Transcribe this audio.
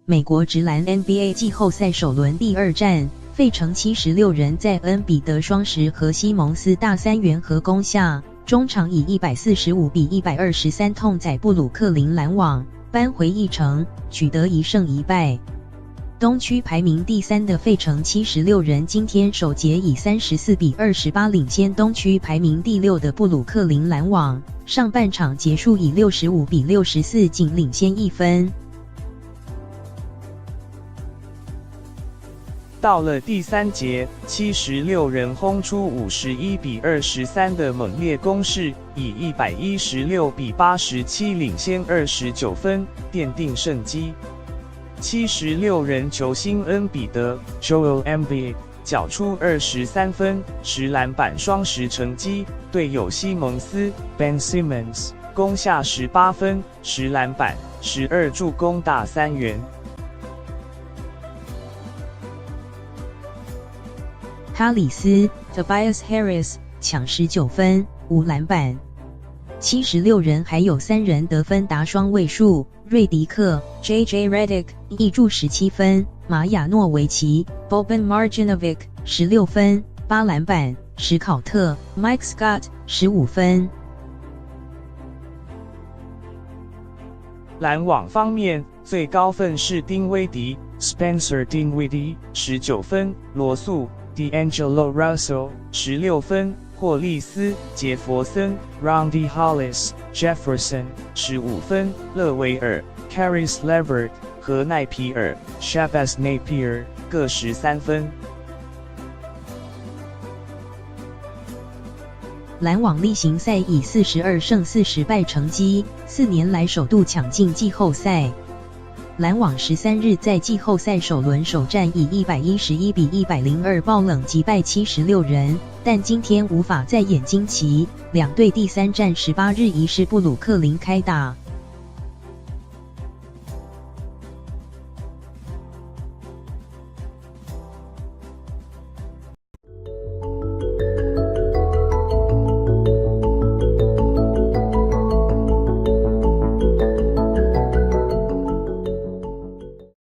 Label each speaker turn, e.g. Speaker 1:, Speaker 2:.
Speaker 1: 美国职篮 NBA 季后赛首轮第二战，费城76人在恩比德双10和西蒙斯大三元合攻下，中场以145比123痛宰布鲁克林篮网，扳回一城，取得1胜1败。东区排名第3的费城76人今天首节以34比28领先东区排名第6的布鲁克林篮网，上半场结束以65比64仅领先1分。
Speaker 2: 到了第3节，76人轰出51比23的猛烈攻势，以116比87领先29分，奠定胜机。76人球星恩比德 Joel Embiid 缴出23分、10篮板双10成绩，队友西蒙斯 Ben Simmons 攻下18分、10篮板、12助攻大三元。
Speaker 1: 哈里斯 Tobias Harris 抢19分、5篮板。76人还有3人得分达双位数，瑞迪克 JJ Redick 1助17分，马亚诺维奇 Boban Marjanovic 16分、8篮板，史考特 Mike Scott 15分。
Speaker 2: 篮网方面，最高分是丁威迪 Spencer Dinwiddie 19分，罗素 D'Angelo Russell 16分，霍利斯、杰弗森 Rondae Hollis、Jefferson 15分，勒维尔 Caris LeVert 和奈皮尔 Shabazz Napier 各13分。
Speaker 1: 篮网例行赛以42胜40败成绩，4年来首度抢进季后赛。篮网13日在季后赛首轮首战以111比102爆冷击败76人，但今天无法再演惊奇，两队第3战18日移师布鲁克林开打。